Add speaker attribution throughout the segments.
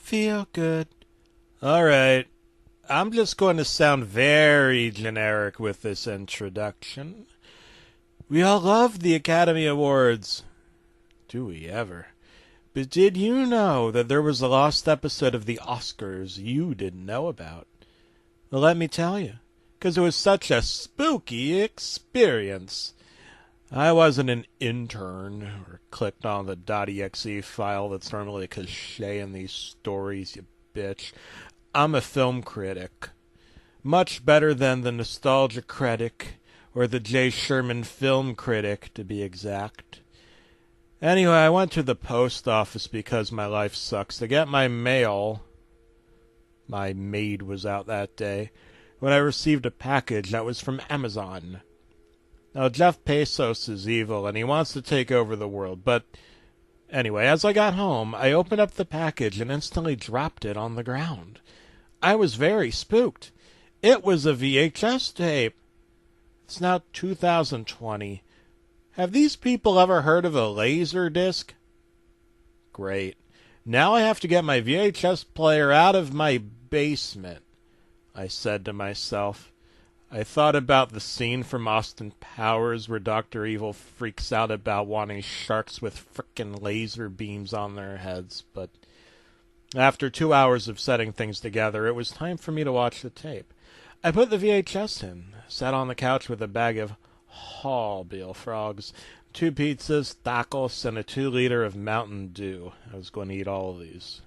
Speaker 1: feel good. All right. I'm just going to sound very generic with this introduction. We all love the Academy Awards. Do we ever? But did you know that there was a lost episode of the Oscars you didn't know about? Well, let me tell you, because it was such a spooky experience. I wasn't an intern or clicked on the .exe file that's normally a cliche in these stories, you bitch. I'm a film critic. Much better than the Nostalgia Critic or the J. Sherman Film Critic, to be exact. Anyway, I went to the post office because my life sucks to get my mail. My maid was out that day when I received a package that was from Amazon. Now, Jeff Bezos is evil and he wants to take over the world, but anyway, as I got home, I opened up the package and instantly dropped it on the ground. I was very spooked. It was a VHS tape. It's now 2020. Have these people ever heard of a laser disc? Great. Now I have to get my VHS player out of my basement, I said to myself. I thought about the scene from Austin Powers where Dr. Evil freaks out about wanting sharks with frickin' laser beams on their heads, but after 2 hours of setting things together, it was time for me to watch the tape. I put the VHS in, sat on the couch with a bag of Hallbill frogs, 2 pizzas, tacos, and a 2-liter of Mountain Dew. I was going to eat all of these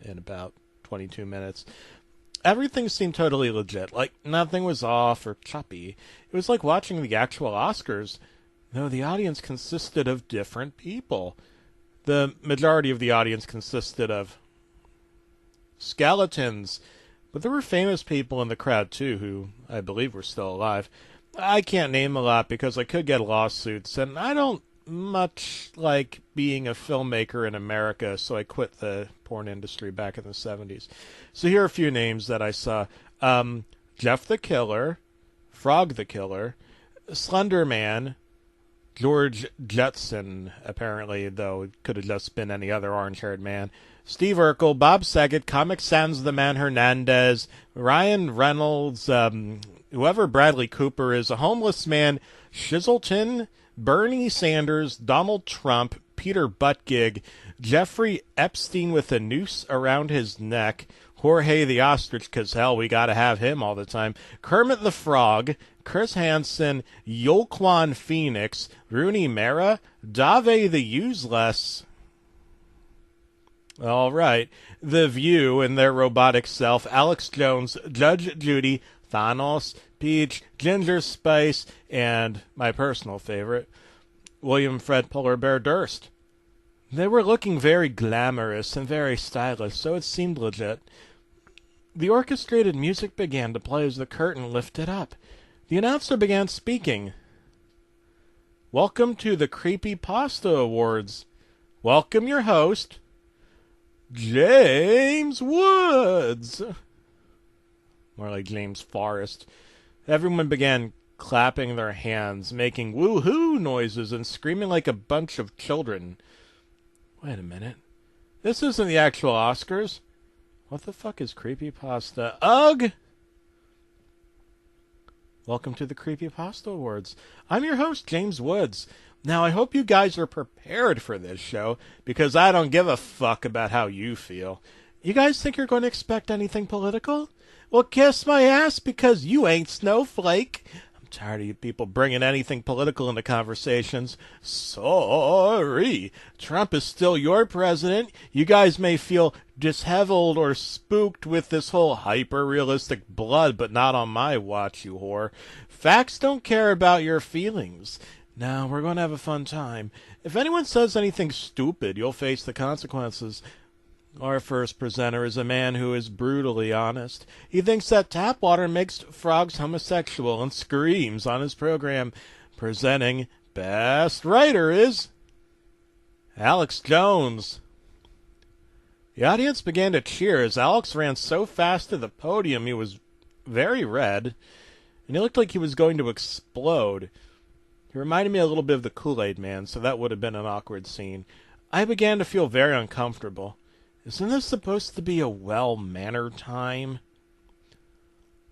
Speaker 1: in about 22 minutes. Everything seemed totally legit, like nothing was off or choppy. It was like watching the actual Oscars, though the audience consisted of different people. The majority of the audience consisted of skeletons, but there were famous people in the crowd too who I believe were still alive. I can't name a lot because I could get lawsuits, and I don't much like being a filmmaker in America, so I quit the porn industry back in the 70s. So here are a few names that I saw. Jeff the Killer, Frog the Killer, Slender Man, George Jetson, apparently, though it could have just been any other orange-haired man, Steve Urkel, Bob Saget, Comic Sans the Man Hernandez, Ryan Reynolds, whoever Bradley Cooper is, a homeless man, Shizzleton, Bernie Sanders, Donald Trump, Peter Buttigieg, Jeffrey Epstein with a noose around his neck, Jorge the Ostrich, because hell, we gotta have him all the time, Kermit the Frog, Chris Hansen, Yoquan Phoenix, Rooney Mara, Dave the Useless. All right, The View and their robotic self, Alex Jones, Judge Judy, Thanos, Peach, Ginger Spice, and my personal favorite, William Fred Polar Bear Durst. They were looking very glamorous and very stylish, so it seemed legit. The orchestrated music began to play as the curtain lifted up. The announcer began speaking. Welcome to the Creepypasta Awards. Welcome your host, James Woods. More like James Forrest. Everyone began clapping their hands, making woo-hoo noises, and screaming like a bunch of children. Wait a minute. This isn't the actual Oscars. What the fuck is Creepypasta? Ugh! Welcome to the Creepypasta Awards. I'm your host, James Woods. Now, I hope you guys are prepared for this show, because I don't give a fuck about how you feel. You guys think you're going to expect anything political? Well, kiss my ass, because you ain't Snowflake. I'm tired of you people bringing anything political into conversations. Sorry. Trump is still your president. You guys may feel disheveled or spooked with this whole hyper-realistic blood, but not on my watch, you whore. Facts don't care about your feelings. Now, we're going to have a fun time. If anyone says anything stupid, you'll face the consequences. Our first presenter is a man who is brutally honest. He thinks that tap water makes frogs homosexual and screams on his program. Presenting Best Writer is Alex Jones. The audience began to cheer as Alex ran so fast to the podium he was very red, and he looked like he was going to explode. He reminded me a little bit of the Kool-Aid Man, so that would have been an awkward scene. I began to feel very uncomfortable. Isn't this supposed to be a well-mannered time?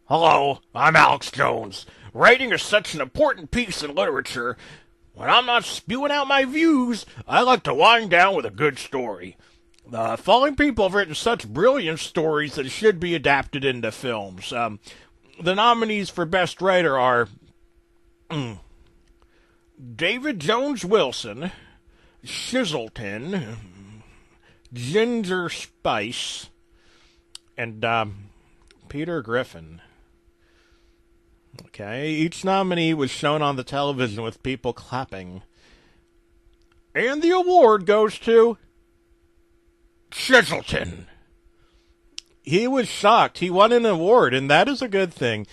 Speaker 1: Hello, I'm Alex Jones. Writing is such an important piece in literature. When I'm not spewing out my views, I like to wind down with a good story. The following people have written such brilliant stories that should be adapted into films. The nominees for Best Writer are David Jones Wilson, Shizzleton, Ginger Spice, and Peter Griffin. Okay, each nominee was shown on the television with people clapping. And the award goes to Shizzleton. He was shocked. He won an award, and that is a good thing.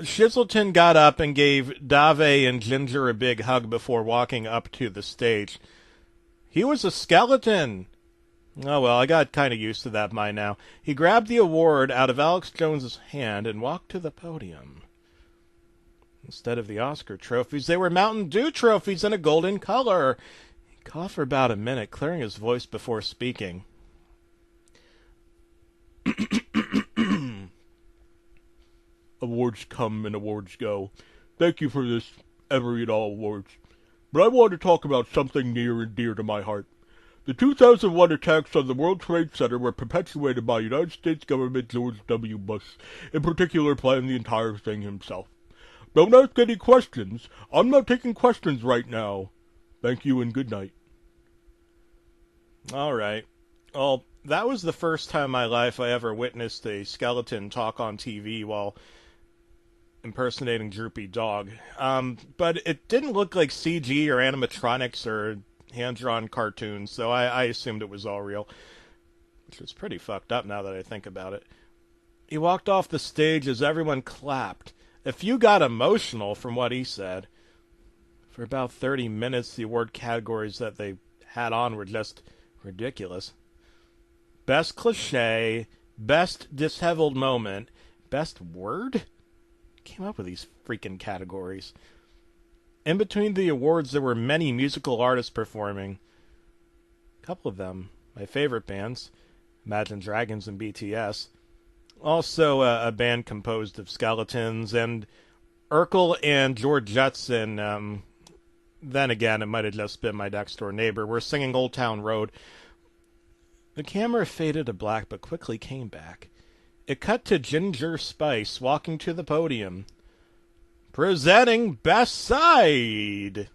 Speaker 1: Shizzleton got up and gave Dave and Ginger a big hug before walking up to the stage. He was a skeleton. Oh, well, I got kind of used to that by now. He grabbed the award out of Alex Jones's hand and walked to the podium. Instead of the Oscar trophies, they were Mountain Dew trophies in a golden color. He coughed for about a minute, clearing his voice before speaking. Awards come and awards go. Thank you for this Ever Eat All Awards. But I want to talk about something near and dear to my heart. The 2001 attacks on the World Trade Center were perpetuated by United States government George W. Bush, in particular planned the entire thing himself. Don't ask any questions. I'm not taking questions right now. Thank you and good night. All right. Well, that was the first time in my life I ever witnessed a skeleton talk on TV while impersonating Droopy Dog. But it didn't look like CG or animatronics or hand-drawn cartoons, so I assumed it was all real, which was pretty fucked up now that I think about it. He walked off the stage as everyone clapped. A few got emotional from what he said. For about 30 minutes, the award categories that they had on were just ridiculous. Best cliche, best disheveled moment, best word? Came up with these freaking categories. In between the awards, there were many musical artists performing. A couple of them, my favorite bands, Imagine Dragons and BTS. Also a band composed of skeletons, and Urkel and George Jetson, then again, it might have just been my next-door neighbor, were singing Old Town Road. The camera faded to black, but quickly came back. It cut to Ginger Spice walking to the podium. Presenting Best Side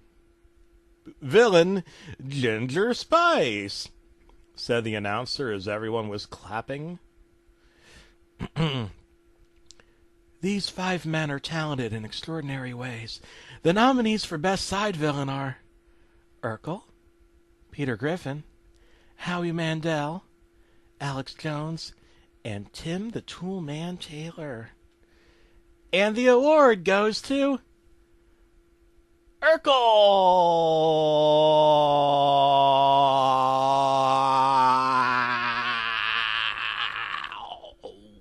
Speaker 1: Villain, Ginger Spice, said the announcer as everyone was clapping. These 5 men are talented in extraordinary ways. The nominees for Best Side Villain are Urkel, Peter Griffin, Howie Mandel, Alex Jones, and Tim the Toolman Taylor. And the award goes to Urkel!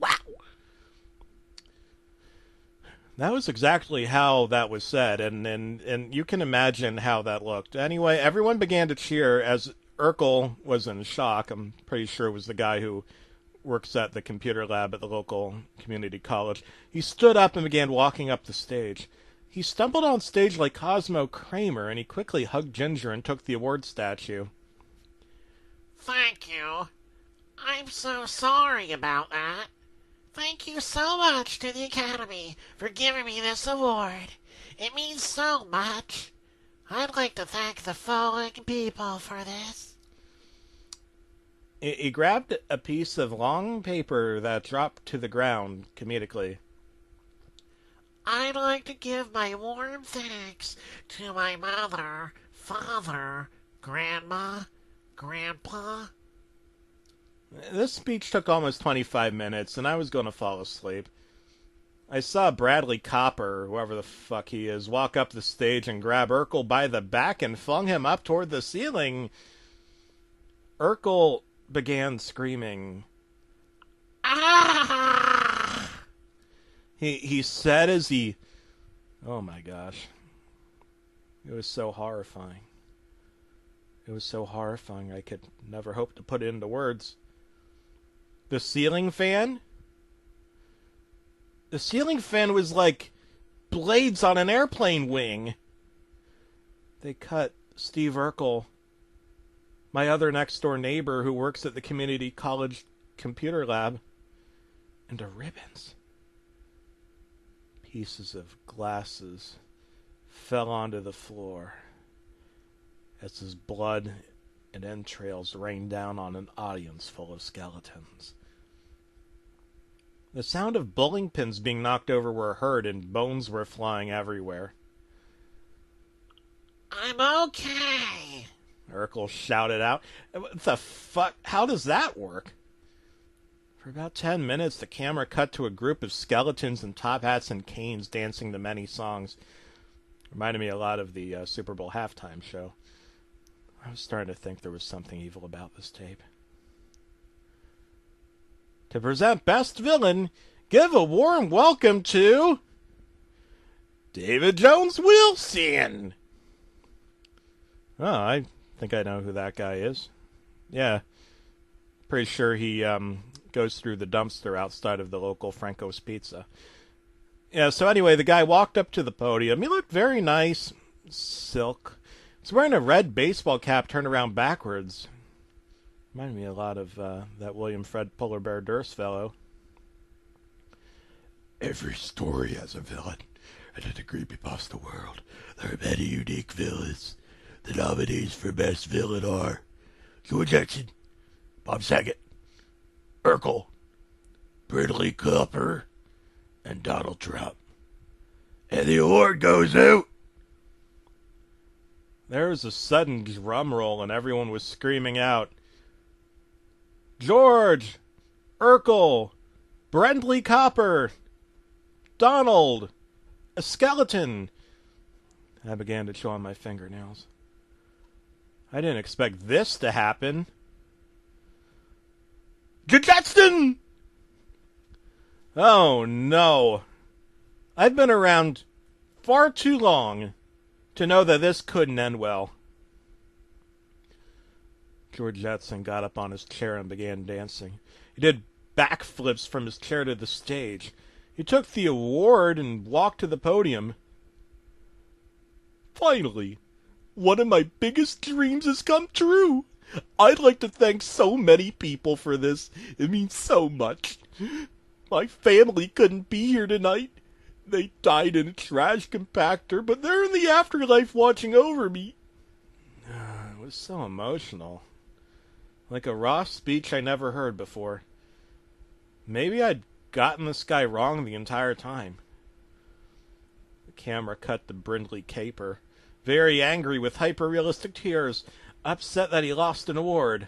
Speaker 1: Wow! That was exactly how that was said, and you can imagine how that looked. Anyway, everyone began to cheer as Urkel was in shock. I'm pretty sure it was the guy who works at the computer lab at the local community college. He stood up and began walking up the stage. He stumbled on stage like Cosmo Kramer, and he quickly hugged Ginger and took the award statue.
Speaker 2: Thank you. I'm so sorry about that. Thank you so much to the Academy for giving me this award. It means so much. I'd like to thank the following people for this.
Speaker 1: He grabbed a piece of long paper that dropped to the ground comedically.
Speaker 2: I'd like to give my warm thanks to my mother, father, grandma, grandpa.
Speaker 1: This speech took almost 25 minutes, and I was going to fall asleep. I saw Bradley Copper, whoever the fuck he is, walk up the stage and grab Urkel by the back and flung him up toward the ceiling. Urkel began screaming.
Speaker 2: Ah!
Speaker 1: He said as he... Oh my gosh. It was so horrifying. It was so horrifying I could never hope to put it into words. The ceiling fan? The ceiling fan was like blades on an airplane wing. They cut Steve Urkel, my other next door neighbor who works at the community college computer lab, into ribbons. Pieces of glasses fell onto the floor as his blood and entrails rained down on an audience full of skeletons. The sound of bowling pins being knocked over were heard, and bones were flying everywhere.
Speaker 2: I'm okay.
Speaker 1: Urkel shouted out. What the fuck? How does that work? For about 10 minutes, the camera cut to a group of skeletons in top hats and canes dancing to many songs. Reminded me a lot of the Super Bowl halftime show. I was starting to think there was something evil about this tape. To present Best Villain, give a warm welcome to David Jones Wilson. Oh, I think I know who that guy is. Yeah, pretty sure he goes through the dumpster outside of the local Franco's Pizza. Yeah, so anyway, the guy walked up to the podium. He looked very nice. Silk. He's wearing a red baseball cap turned around backwards. Reminded me a lot of that William Fred Polar Bear Durst fellow.
Speaker 3: Every story has a villain, and in the Creepypasta world, there are many unique villains. The nominees for Best Villain are George Jackson, Bob Saget, Urkel, Bradley Cooper, and Donald Trump. And the award goes out.
Speaker 1: There was a sudden drum roll, and everyone was screaming out, George, Urkel, Bradley Cooper, Donald, a skeleton. I began to chew on my fingernails. I didn't expect this to happen. Jackson! Oh no. I've been around far too long to know that this couldn't end well. George Jetson got up on his chair and began dancing. He did backflips from his chair to the stage. He took the award and walked to the podium. Finally, one of my biggest dreams has come true. I'd like to thank so many people for this. It means so much. My family couldn't be here tonight. They died in a trash compactor, but they're in the afterlife watching over me. It was so emotional. Like a raw speech I never heard before. Maybe I'd gotten this guy wrong the entire time. The camera cut to Brindley Caper, very angry with hyper-realistic tears, upset that he lost an award.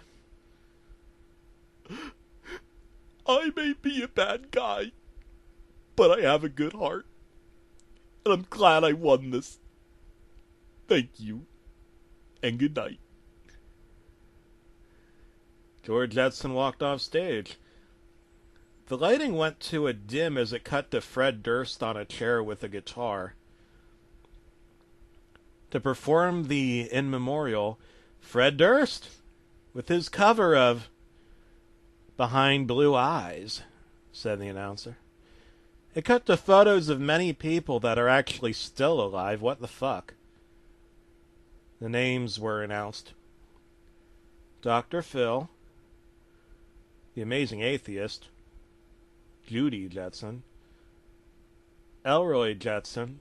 Speaker 1: I may be a bad guy, but I have a good heart. And I'm glad I won this. Thank you, and good night. George Jetson walked off stage. The lighting went to a dim as it cut to Fred Durst on a chair with a guitar. To perform the in memorial, Fred Durst, with his cover of Behind Blue Eyes, said the announcer. It cut to photos of many people that are actually still alive. What the fuck? The names were announced. Dr. Phil, The Amazing Atheist, Judy Jetson, Elroy Jetson,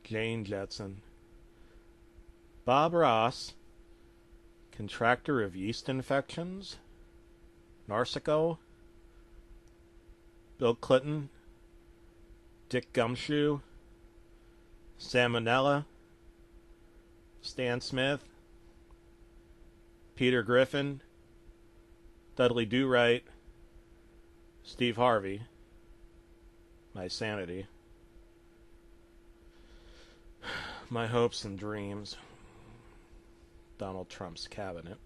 Speaker 1: Jane Jetson, Bob Ross, contractor of yeast infections, Narcico, Bill Clinton, Dick Gumshoe, Salmonella, Stan Smith, Peter Griffin, Dudley Do-Right, Steve Harvey, my sanity, my hopes and dreams, Donald Trump's cabinet,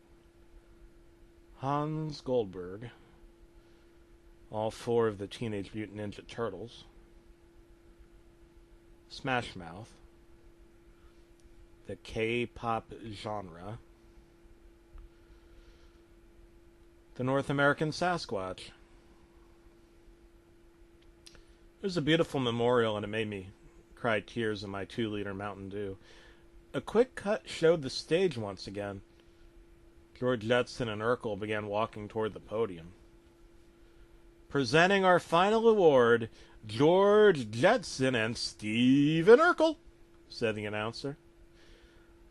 Speaker 1: Hans Goldberg, all four of the Teenage Mutant Ninja Turtles, Smash Mouth, the K-pop genre, the North American Sasquatch. It was a beautiful memorial, and it made me cry tears in my 2-liter Mountain Dew. A quick cut showed the stage once again. George Jetson and Urkel began walking toward the podium. Presenting our final award, George Jetson and Stephen Urkel, said the announcer.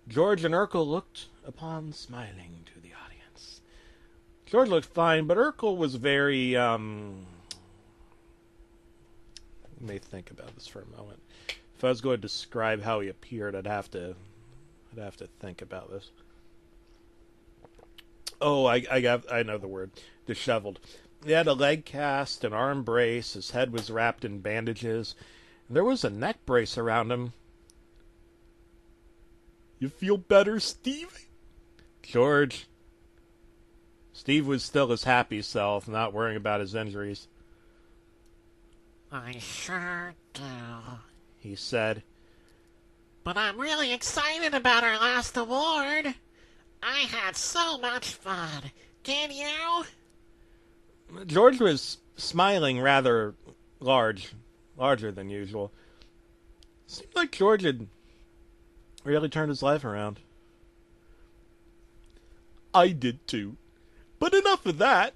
Speaker 1: George and Urkel looked upon smiling to the audience. George looked fine, but Urkel was very, let me think about this for a moment. If I was going to describe how he appeared, I'd have to think about this. Oh, I know the word. Disheveled. He had a leg cast, an arm brace, his head was wrapped in bandages, and there was a neck brace around him. You feel better, Steve? George. Steve was still his happy self, not worrying about his injuries.
Speaker 2: I sure do,
Speaker 1: He said.
Speaker 2: But I'm really excited about our last award. I had so much fun. Did you?
Speaker 1: George was smiling rather larger than usual. Seemed like George had really turned his life around. I did too. But enough of that.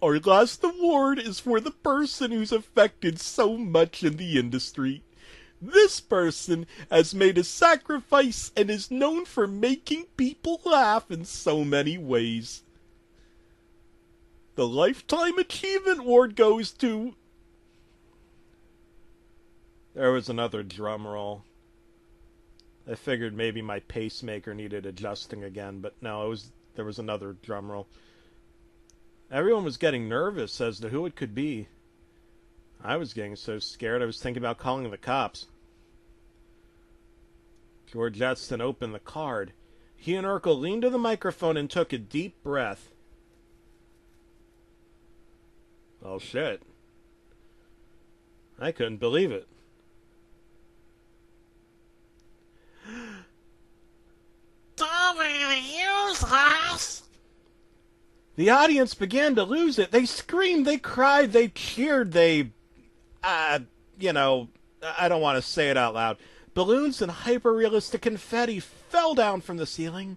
Speaker 1: Our last award is for the person who's affected so much in the industry. This person has made a sacrifice and is known for making people laugh in so many ways. The Lifetime Achievement Award goes to... There was another drum roll. I figured maybe my pacemaker needed adjusting again, but no, there was another drum roll. Everyone was getting nervous as to who it could be. I was getting so scared I was thinking about calling the cops. George Jetson opened the card. He and Urkel leaned to the microphone and took a deep breath. Oh shit. I couldn't believe it.
Speaker 2: Don't really use us.
Speaker 1: The audience began to lose it. They screamed, they cried, they cheered, they... I don't want to say it out loud. Balloons and hyper-realistic confetti fell down from the ceiling.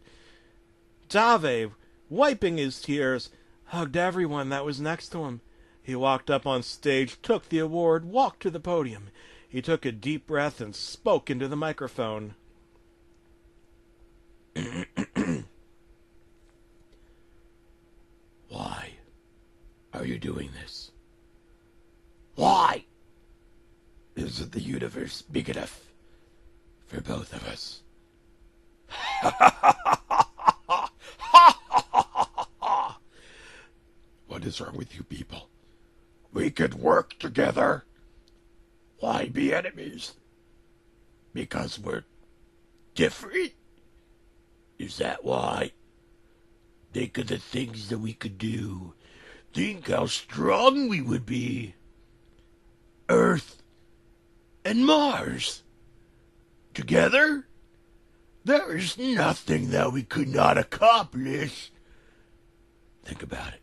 Speaker 1: Dave, wiping his tears, hugged everyone that was next to him. He walked up on stage, took the award, walked to the podium. He took a deep breath and spoke into the microphone.
Speaker 3: Why are you doing this? Why? Isn't the universe big enough for both of us? What is wrong with you people? We could work together. Why be enemies? Because we're different? Is that why? Think of the things that we could do. Think how strong we would be. Earth and Mars. Together, there is nothing that we could not accomplish. Think about it.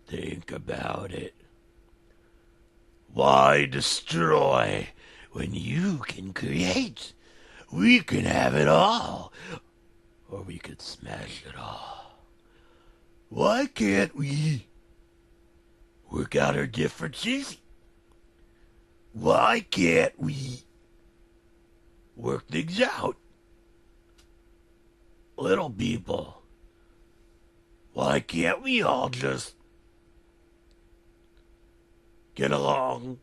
Speaker 3: Think about it. Why destroy when you can create? We can have it all. Or we could smash it all. Why can't we work out our differences? Why can't we work things out? Little people, why can't we all just get along?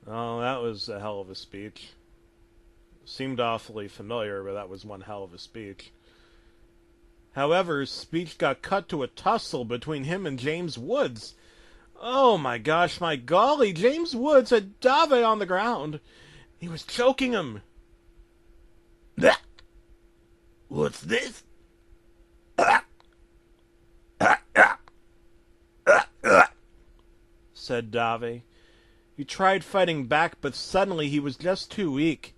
Speaker 1: Oh, that was a hell of a speech. Seemed awfully familiar, but that was one hell of a speech. However, his speech got cut to a tussle between him and James Woods. Oh my gosh, my golly, James Woods had Dave on the ground. He was choking him.
Speaker 3: What's this?
Speaker 1: Said Dave. He tried fighting back, but suddenly he was just too weak.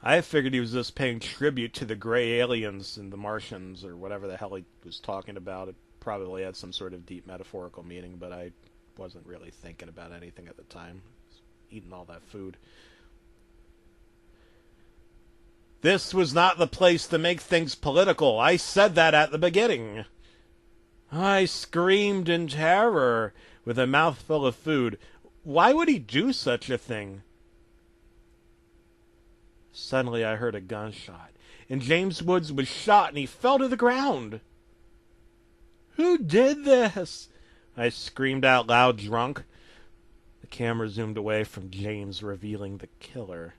Speaker 1: I figured he was just paying tribute to the gray aliens and the Martians or whatever the hell he was talking about. It probably had some sort of deep metaphorical meaning, but I wasn't really thinking about anything at the time. I was eating all that food. This was not the place to make things political. I said that at the beginning. I screamed in terror with a mouthful of food. Why would he do such a thing? Suddenly I heard a gunshot, and James Woods was shot and he fell to the ground. Who did this? I screamed out loud, drunk. The camera zoomed away from James, revealing the killer.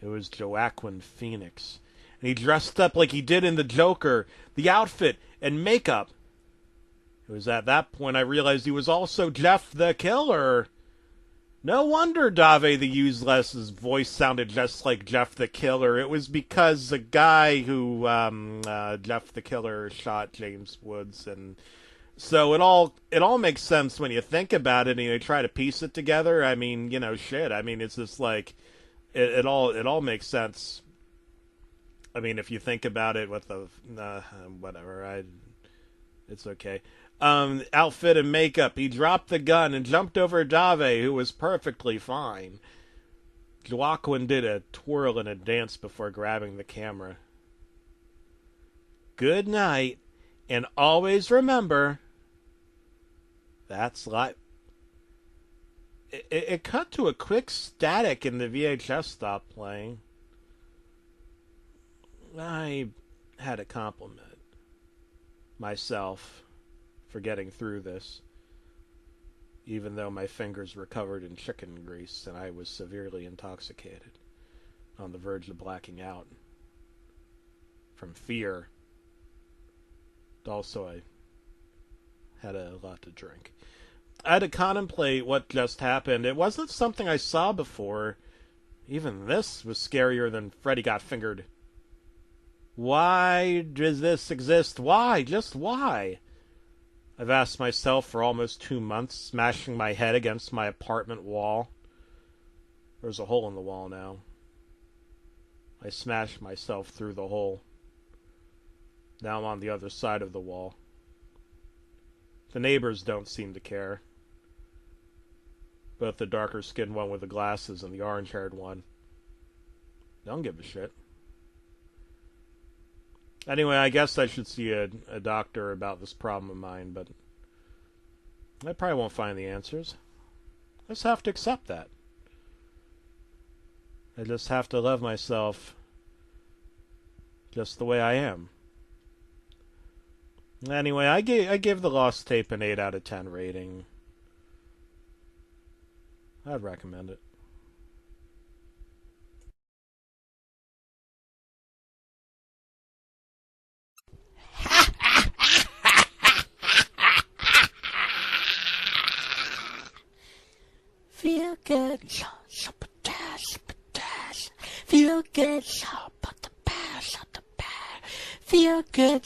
Speaker 1: It was Joaquin Phoenix, and he dressed up like he did in The Joker, the outfit and makeup. It was at that point I realized he was also Jeff the Killer. No wonder Dave the Useless's voice sounded just like Jeff the Killer. It was because the guy who, Jeff the Killer shot James Woods, and so it all makes sense when you think about it and you try to piece it together. I mean, shit. I mean, it's just like, it all makes sense. I mean, if you think about it with the, whatever, it's okay. Outfit and makeup. He dropped the gun and jumped over Dave, who was perfectly fine. Joaquin did a twirl and a dance before grabbing the camera. Good night, and always remember, that's life. It cut to a quick static and the VHS stopped playing. I had to compliment myself for getting through this, even though my fingers were covered in chicken grease and I was severely intoxicated, on the verge of blacking out from fear. Also, I had a lot to drink. I had to contemplate what just happened. It wasn't something I saw before. Even this was scarier than Freddy Got Fingered. Why does this exist? Why? Just why? I've asked myself for almost 2 months, smashing my head against my apartment wall. There's a hole in the wall now. I smashed myself through the hole. Now I'm on the other side of the wall. The neighbors don't seem to care. Both the darker-skinned one with the glasses and the orange-haired one. Don't give a shit. Anyway, I guess I should see a doctor about this problem of mine, but I probably won't find the answers. I just have to accept that. I just have to love myself just the way I am. Anyway, I gave The Lost Tape an 8 out of 10 rating. I'd recommend it.
Speaker 4: Feel good, feel good, feel good, feel good,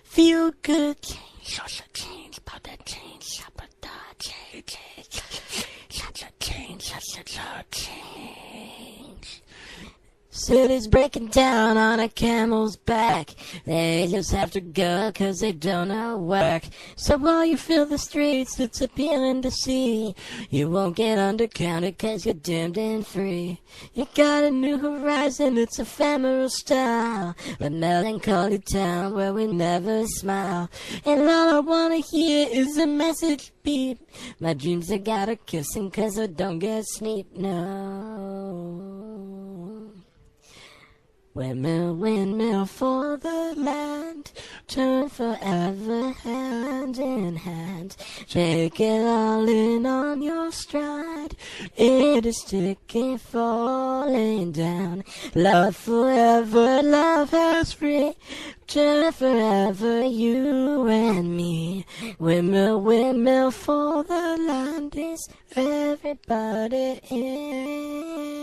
Speaker 4: feel good, change. City's breaking down on a camel's back. They just have to go 'cause they don't know work. So while you fill the streets, it's appealing to see. You won't get undercounted 'cause you're doomed and free. You got a new horizon, it's ephemeral style. A melancholy town where we never smile. And all I wanna hear is a message beep. My dreams I gotta kissing 'cause I don't get sleep, no. Windmill, windmill for the land, turn forever hand in hand. Take it all in on your stride. It is ticking, falling down. Love forever, love has free. Turn forever, you and me. Windmill, windmill for the land. Is everybody in?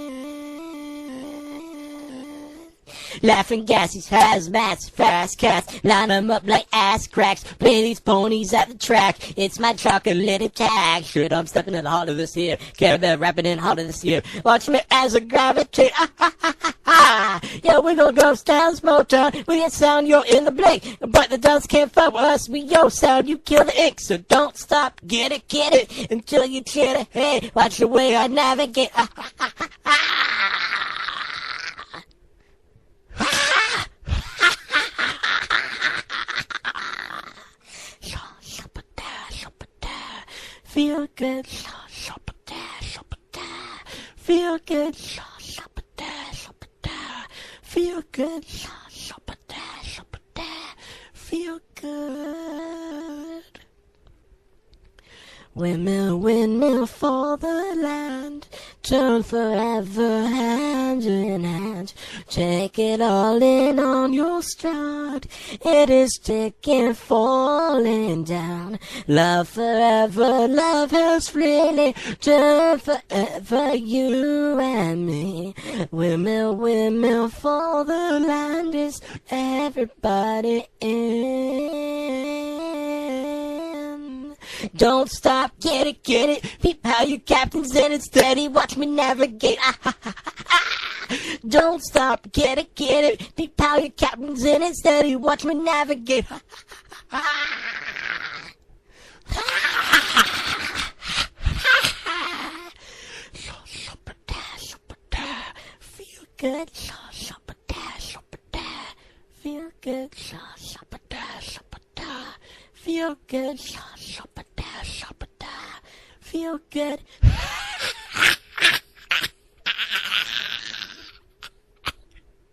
Speaker 4: laughing gases, hazmats, fast cats, line 'em up like ass cracks, play these ponies at the track, it's my chocolate attack, shit, I'm stepping in the heart of this here, Carabelle rapping in heart of this here, watch me as I gravitate, yo, we gon' go styles, Motown, we get sound, yo, in the blink, but the dust can't fuck with us, we yo sound, you kill the ink, so don't stop, get it, until you cheer the head, watch the way I navigate, feel good, feel good, feel good, feel good. Windmill, windmill for the land, turn forever hand in hand. Take it all in on your stride. It is ticking, falling down. Love forever, love has really turned forever, you and me. Windmill, windmill for the land, is everybody in? Don't stop, get it, peep how your captain's in it steady, watch me navigate, Don't stop, get it, peep how your captain's in it steady, watch me navigate, Feel good, feel good, feel good, feel good,